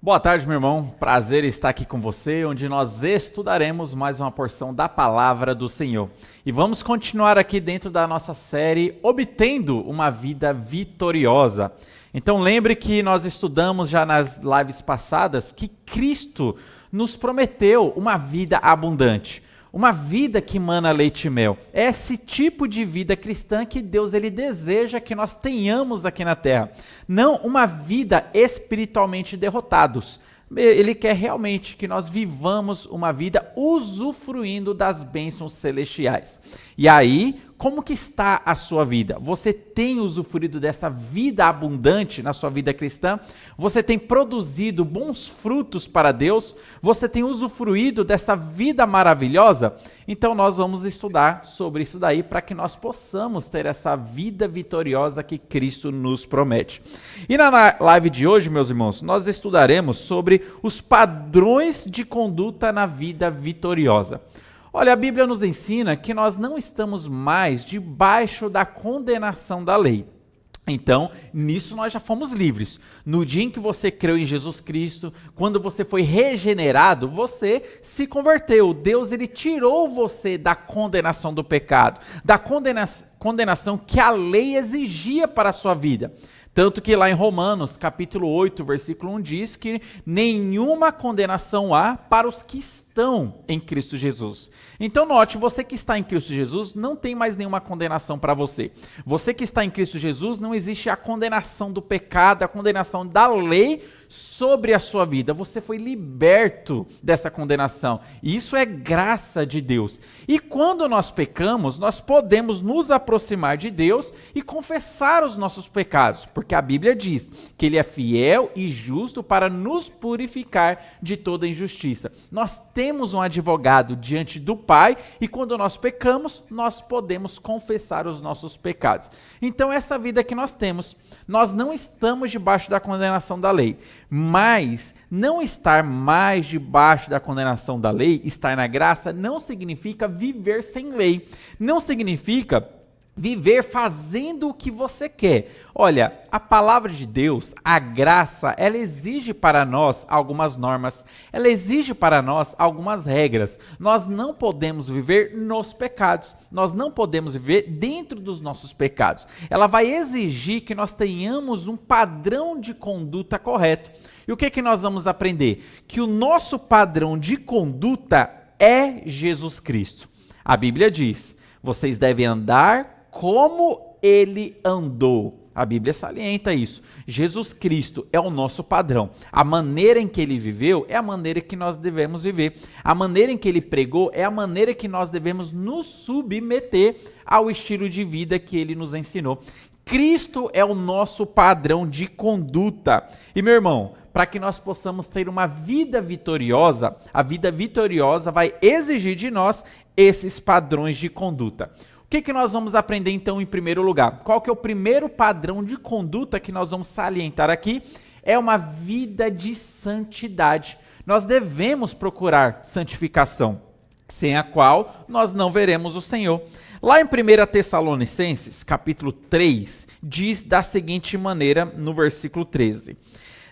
Boa tarde, meu irmão. Prazer estar aqui com você, onde nós estudaremos mais uma porção da palavra do Senhor. E vamos continuar aqui dentro da nossa série Obtendo uma Vida Vitoriosa. Então lembre que nós estudamos já nas lives passadas que Cristo nos prometeu uma vida abundante. Uma vida que emana leite e mel. É esse tipo de vida cristã que Deus ele deseja que nós tenhamos aqui na terra. Não uma vida espiritualmente derrotados. Ele quer realmente que nós vivamos uma vida usufruindo das bênçãos celestiais. E aí, como que está a sua vida? Você tem usufruído dessa vida abundante na sua vida cristã? Você tem produzido bons frutos para Deus? Você tem usufruído dessa vida maravilhosa? Então nós vamos estudar sobre isso daí para que nós possamos ter essa vida vitoriosa que Cristo nos promete. E na live de hoje, meus irmãos, nós estudaremos sobre os padrões de conduta na vida vitoriosa. Olha, a Bíblia nos ensina que nós não estamos mais debaixo da condenação da lei. Então, nisso nós já fomos livres. No dia em que você creu em Jesus Cristo, quando você foi regenerado, você se converteu. Deus ele tirou você da condenação do pecado, da condenação que a lei exigia para a sua vida. Tanto que lá em Romanos, capítulo 8, versículo 1, diz que nenhuma condenação há para os que estão em Cristo Jesus. Então note, você que está em Cristo Jesus, não tem mais nenhuma condenação para você. Você que está em Cristo Jesus, não existe a condenação do pecado, a condenação da lei sobre a sua vida. Você foi liberto dessa condenação. E isso é graça de Deus. E quando nós pecamos, nós podemos nos aproximar de Deus e confessar os nossos pecados. Porque a Bíblia diz que Ele é fiel e justo para nos purificar de toda injustiça. Nós temos um advogado diante do Pai e quando nós pecamos, nós podemos confessar os nossos pecados. Então essa vida que nós temos, nós não estamos debaixo da condenação da lei. Mas não estar mais debaixo da condenação da lei, estar na graça, não significa viver sem lei. Não significa viver fazendo o que você quer. Olha, a palavra de Deus, a graça, ela exige para nós algumas normas, ela exige para nós algumas regras. Nós não podemos viver nos pecados, nós não podemos viver dentro dos nossos pecados. Ela vai exigir que nós tenhamos um padrão de conduta correto. E o que nós vamos aprender? Que o nosso padrão de conduta é Jesus Cristo. A Bíblia diz, vocês devem andar como ele andou. A Bíblia salienta isso. Jesus Cristo é o nosso padrão. A maneira em que ele viveu é a maneira que nós devemos viver. A maneira em que ele pregou é a maneira que nós devemos nos submeter ao estilo de vida que ele nos ensinou. Cristo é o nosso padrão de conduta. E meu irmão, para que nós possamos ter uma vida vitoriosa, a vida vitoriosa vai exigir de nós esses padrões de conduta. O que nós vamos aprender então em primeiro lugar? Qual que é o primeiro padrão de conduta que nós vamos salientar aqui? É uma vida de santidade. Nós devemos procurar santificação, sem a qual nós não veremos o Senhor. Lá em 1 Tessalonicenses, capítulo 3, diz da seguinte maneira no versículo 13.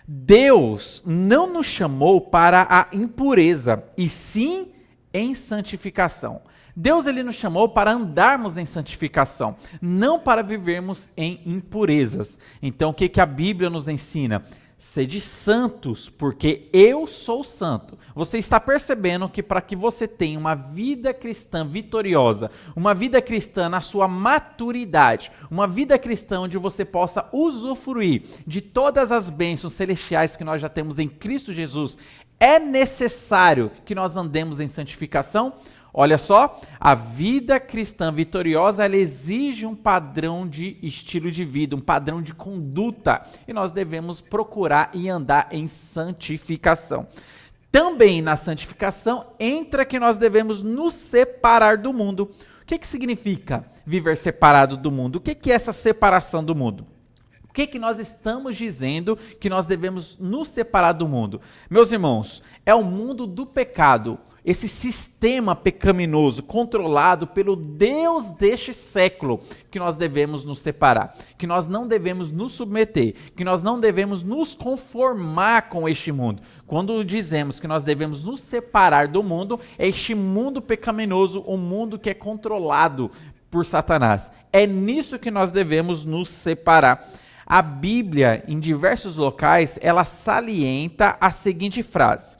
Deus não nos chamou para a impureza, e sim em santificação. Deus ele nos chamou para andarmos em santificação, não para vivermos em impurezas. Então o que a Bíblia nos ensina? Sede santos, porque eu sou santo. Você está percebendo que para que você tenha uma vida cristã vitoriosa, uma vida cristã na sua maturidade, uma vida cristã onde você possa usufruir de todas as bênçãos celestiais que nós já temos em Cristo Jesus, é necessário que nós andemos em santificação? Olha só, a vida cristã vitoriosa, ela exige um padrão de estilo de vida, um padrão de conduta, e nós devemos procurar e andar em santificação. Também na santificação entra que nós devemos nos separar do mundo. O que significa viver separado do mundo? O que é essa separação do mundo? O que nós estamos dizendo que nós devemos nos separar do mundo? Meus irmãos, é o mundo do pecado, esse sistema pecaminoso controlado pelo Deus deste século que nós devemos nos separar, que nós não devemos nos submeter, que nós não devemos nos conformar com este mundo. Quando dizemos que nós devemos nos separar do mundo, é este mundo pecaminoso, um mundo que é controlado por Satanás. É nisso que nós devemos nos separar. A Bíblia, em diversos locais, ela salienta a seguinte frase: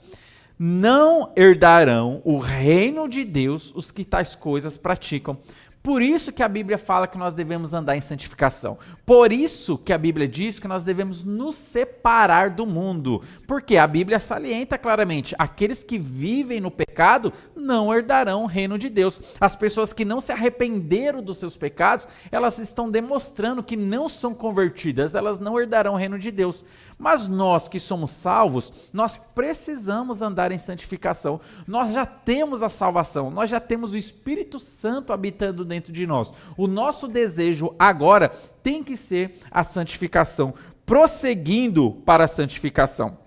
não herdarão o reino de Deus os que tais coisas praticam. Por isso que a Bíblia fala que nós devemos andar em santificação. Por isso que a Bíblia diz que nós devemos nos separar do mundo. Porque a Bíblia salienta claramente: aqueles que vivem no pecado não herdarão o reino de Deus. As pessoas que não se arrependeram dos seus pecados, elas estão demonstrando que não são convertidas, elas não herdarão o reino de Deus. Mas nós que somos salvos, nós precisamos andar em santificação. Nós já temos a salvação, nós já temos o Espírito Santo habitando dentro de nós. O nosso desejo agora tem que ser a santificação, prosseguindo para a santificação.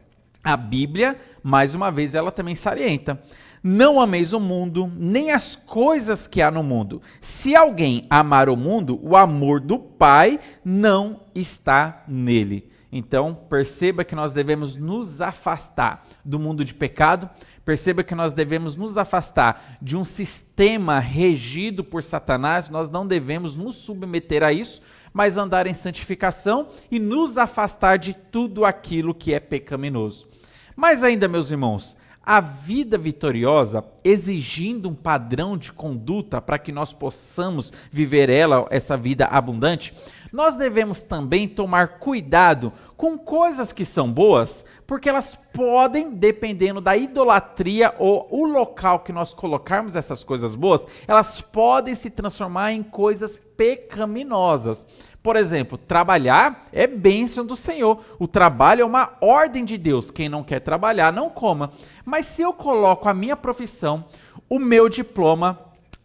A Bíblia, mais uma vez, ela também salienta: não ameis o mundo, nem as coisas que há no mundo. Se alguém amar o mundo, o amor do Pai não está nele. Então, perceba que nós devemos nos afastar do mundo de pecado, perceba que nós devemos nos afastar de um sistema regido por Satanás, nós não devemos nos submeter a isso, mas andar em santificação e nos afastar de tudo aquilo que é pecaminoso. Mas ainda, meus irmãos, a vida vitoriosa, exigindo um padrão de conduta para que nós possamos viver essa vida abundante, nós devemos também tomar cuidado com coisas que são boas, porque elas podem, dependendo da idolatria ou o local que nós colocarmos essas coisas boas, elas podem se transformar em coisas pecaminosas. Por exemplo, trabalhar é bênção do Senhor. O trabalho é uma ordem de Deus. Quem não quer trabalhar, não coma. Mas se eu coloco a minha profissão, o meu diploma,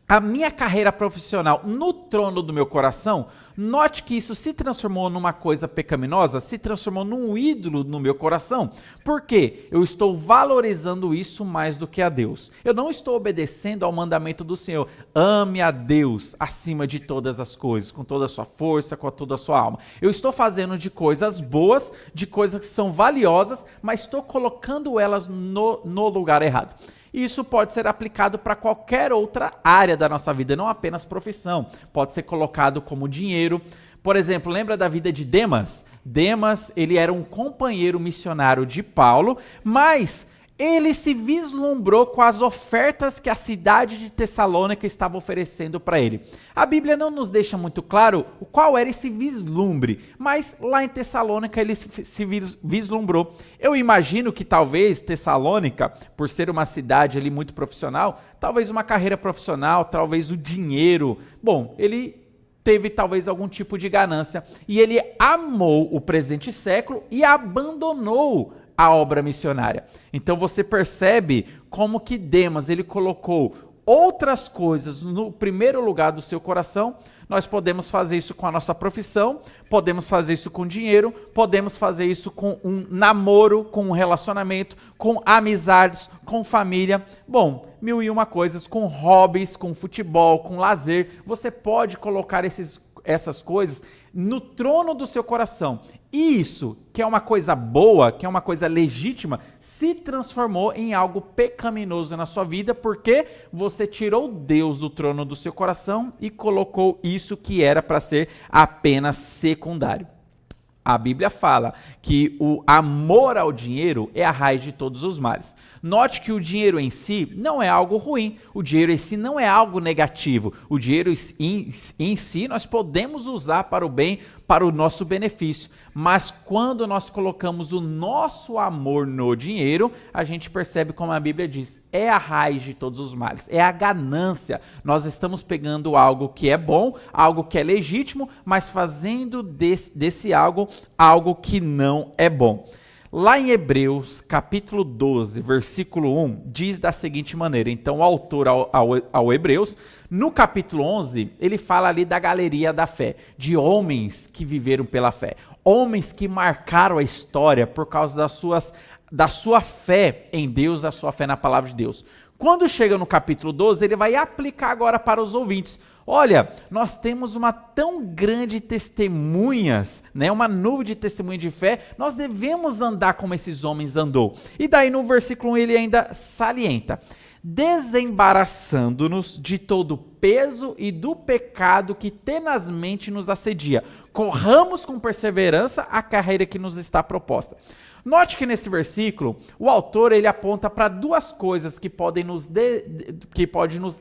a minha carreira profissional no trono do meu coração, note que isso se transformou numa coisa pecaminosa, se transformou num ídolo no meu coração. Por quê? Eu estou valorizando isso mais do que a Deus. Eu não estou obedecendo ao mandamento do Senhor. Ame a Deus acima de todas as coisas, com toda a sua força, com toda a sua alma. Eu estou fazendo de coisas boas, de coisas que são valiosas, mas estou colocando elas no lugar errado. Isso pode ser aplicado para qualquer outra área da nossa vida, não apenas profissão. Pode ser colocado como dinheiro. Por exemplo, lembra da vida de Demas? Demas, ele era um companheiro missionário de Paulo, mas ele se vislumbrou com as ofertas que a cidade de Tessalônica estava oferecendo para ele. A Bíblia não nos deixa muito claro qual era esse vislumbre, mas lá em Tessalônica ele se vislumbrou. Eu imagino que talvez Tessalônica, por ser uma cidade ali muito profissional, talvez uma carreira profissional, talvez o dinheiro. Bom, ele teve talvez algum tipo de ganância e ele amou o presente século e abandonou a obra missionária. Então você percebe como que Demas, ele colocou outras coisas no primeiro lugar do seu coração. Nós podemos fazer isso com a nossa profissão, podemos fazer isso com dinheiro, podemos fazer isso com um namoro, com um relacionamento, com amizades, com família. Bom, 1001 coisas, com hobbies, com futebol, com lazer. Você pode colocar essas coisas no trono do seu coração. E isso, que é uma coisa boa, que é uma coisa legítima, se transformou em algo pecaminoso na sua vida, porque você tirou Deus do trono do seu coração e colocou isso que era para ser apenas secundário. A Bíblia fala que o amor ao dinheiro é a raiz de todos os males. Note que o dinheiro em si não é algo ruim, o dinheiro em si não é algo negativo. O dinheiro em si nós podemos usar para o bem, para o nosso benefício. Mas quando nós colocamos o nosso amor no dinheiro, a gente percebe, como a Bíblia diz, é a raiz de todos os males, é a ganância. Nós estamos pegando algo que é bom, algo que é legítimo, mas fazendo desse algo que não é bom. Lá em Hebreus, capítulo 12, versículo 1, diz da seguinte maneira. Então, o autor ao Hebreus, no capítulo 11, ele fala ali da galeria da fé, de homens que viveram pela fé, homens que marcaram a história por causa da sua fé em Deus, da sua fé na palavra de Deus. Quando chega no capítulo 12, ele vai aplicar agora para os ouvintes. Olha, nós temos uma tão grande testemunhas, né? Uma nuvem de testemunha de fé, nós devemos andar como esses homens andou. E daí no versículo 1 ele ainda salienta: desembaraçando-nos de todo o peso e do pecado que tenazmente nos assedia, corramos com perseverança a carreira que nos está proposta. Note que nesse versículo, o autor ele aponta para duas coisas que podem nos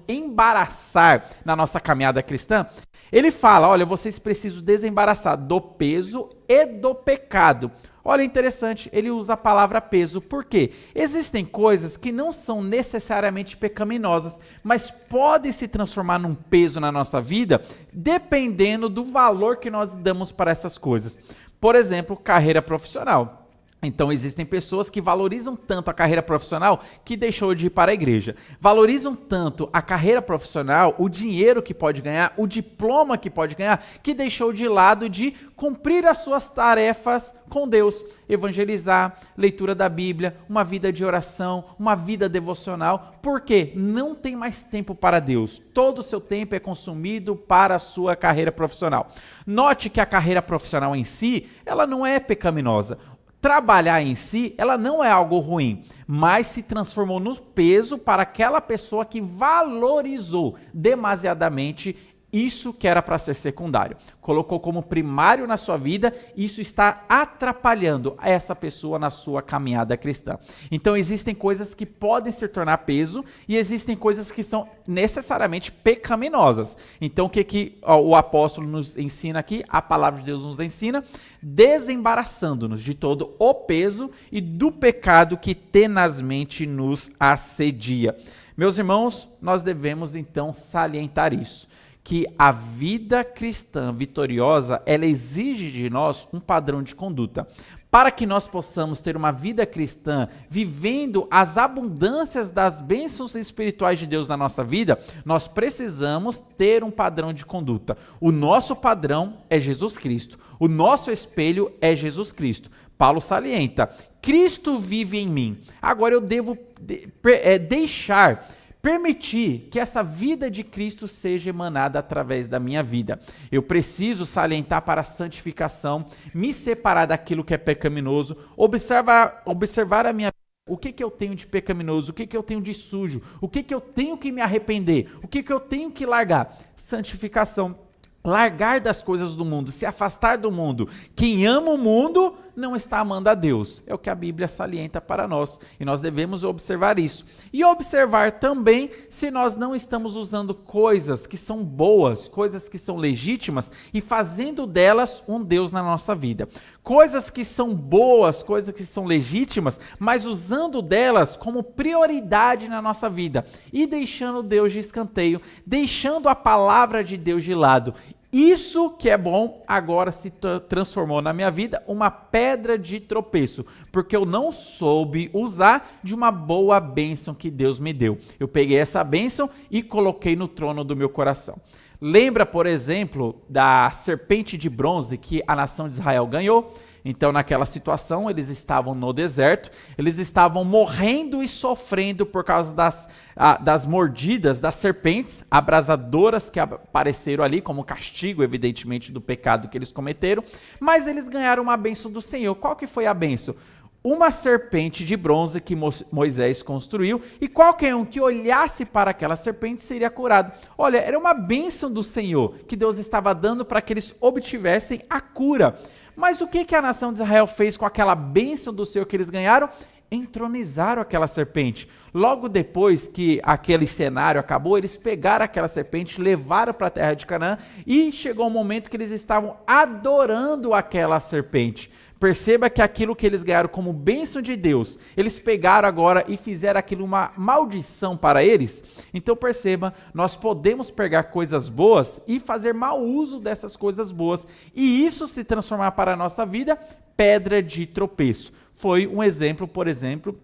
embaraçar na nossa caminhada cristã. Ele fala, olha, vocês precisam desembaraçar do peso e do pecado. Olha, interessante, ele usa a palavra peso, por quê? Existem coisas que não são necessariamente pecaminosas, mas podem se transformar num peso na nossa vida, dependendo do valor que nós damos para essas coisas. Por exemplo, carreira profissional. Então existem pessoas que valorizam tanto a carreira profissional que deixou de ir para a igreja. Valorizam tanto a carreira profissional, o dinheiro que pode ganhar, o diploma que pode ganhar, que deixou de lado de cumprir as suas tarefas com Deus. Evangelizar, leitura da Bíblia, uma vida de oração, uma vida devocional. Por quê? Não tem mais tempo para Deus. Todo o seu tempo é consumido para a sua carreira profissional. Note que a carreira profissional em si, ela não é pecaminosa. Trabalhar em si, ela não é algo ruim, mas se transformou no peso para aquela pessoa que valorizou demasiadamente isso que era para ser secundário. Colocou como primário na sua vida, isso está atrapalhando essa pessoa na sua caminhada cristã. Então existem coisas que podem se tornar peso e existem coisas que são necessariamente pecaminosas. Então o que o apóstolo nos ensina aqui, a palavra de Deus nos ensina? Desembaraçando-nos de todo o peso e do pecado que tenazmente nos assedia. Meus irmãos, nós devemos então salientar isso, que a vida cristã vitoriosa, ela exige de nós um padrão de conduta. Para que nós possamos ter uma vida cristã vivendo as abundâncias das bênçãos espirituais de Deus na nossa vida, nós precisamos ter um padrão de conduta. O nosso padrão é Jesus Cristo. O nosso espelho é Jesus Cristo. Paulo salienta: Cristo vive em mim. Agora eu devo permitir que essa vida de Cristo seja emanada através da minha vida. Eu preciso salientar para a santificação, me separar daquilo que é pecaminoso, observar a minha vida. O que eu tenho de pecaminoso? O que eu tenho de sujo? O que eu tenho que me arrepender? O que eu tenho que largar? Santificação. Largar das coisas do mundo, se afastar do mundo. Quem ama o mundo não está amando a Deus. É o que a Bíblia salienta para nós. E nós devemos observar isso. E observar também se nós não estamos usando coisas que são boas, coisas que são legítimas e fazendo delas um Deus na nossa vida. Coisas que são boas, coisas que são legítimas, mas usando delas como prioridade na nossa vida. E deixando Deus de escanteio, deixando a palavra de Deus de lado. Isso que é bom agora se transformou na minha vida uma pedra de tropeço, porque eu não soube usar de uma boa bênção que Deus me deu. Eu peguei essa bênção e coloquei no trono do meu coração. Lembra, por exemplo, da serpente de bronze que a nação de Israel ganhou? Então, naquela situação, eles estavam no deserto, eles estavam morrendo e sofrendo por causa das mordidas das serpentes abrasadoras que apareceram ali, como castigo, evidentemente, do pecado que eles cometeram, mas eles ganharam uma bênção do Senhor. Qual que foi a bênção? Uma serpente de bronze que Moisés construiu, e qualquer um que olhasse para aquela serpente seria curado. Olha, era uma bênção do Senhor que Deus estava dando para que eles obtivessem a cura. Mas o que a nação de Israel fez com aquela bênção do Senhor que eles ganharam? Entronizaram aquela serpente. Logo depois que aquele cenário acabou, eles pegaram aquela serpente, levaram para a terra de Canaã e chegou um momento que eles estavam adorando aquela serpente. Perceba que aquilo que eles ganharam como bênção de Deus, eles pegaram agora e fizeram aquilo uma maldição para eles. Então perceba, nós podemos pegar coisas boas e fazer mau uso dessas coisas boas. E isso se transformar para a nossa vida pedra de tropeço. foi um exemplo, por exemplo,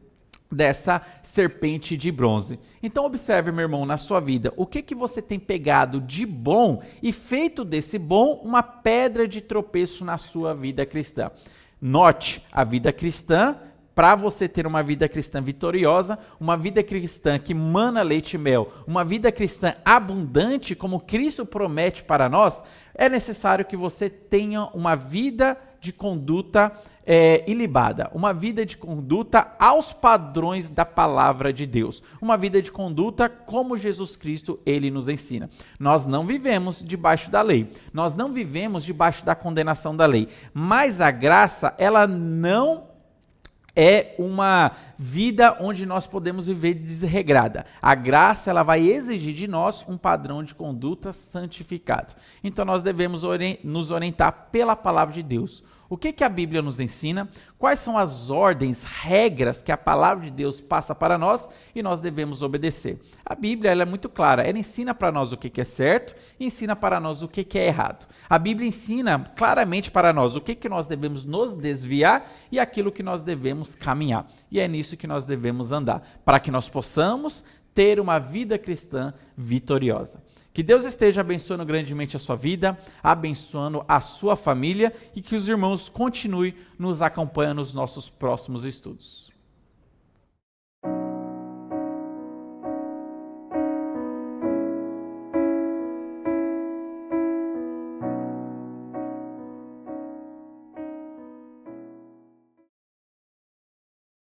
dessa serpente de bronze. Então observe, meu irmão, na sua vida, o que você tem pegado de bom e feito desse bom uma pedra de tropeço na sua vida cristã. Note, a vida cristã, para você ter uma vida cristã vitoriosa, uma vida cristã que mana leite e mel, uma vida cristã abundante, como Cristo promete para nós, é necessário que você tenha uma vida de conduta ilibada, uma vida de conduta aos padrões da palavra de Deus, uma vida de conduta como Jesus Cristo, ele nos ensina. Nós não vivemos debaixo da lei, nós não vivemos debaixo da condenação da lei, mas a graça, ela não é uma vida onde nós podemos viver desregrada. A graça, ela vai exigir de nós um padrão de conduta santificado. Então nós devemos nos orientar pela palavra de Deus. O que a Bíblia nos ensina? Quais são as ordens, regras que a palavra de Deus passa para nós e nós devemos obedecer? A Bíblia, ela é muito clara, ela ensina para nós o que é certo e ensina para nós o que é errado. A Bíblia ensina claramente para nós o que nós devemos nos desviar e aquilo que nós devemos caminhar. E é nisso que nós devemos andar, para que nós possamos ter uma vida cristã vitoriosa. Que Deus esteja abençoando grandemente a sua vida, abençoando a sua família e que os irmãos continuem nos acompanhando nos nossos próximos estudos.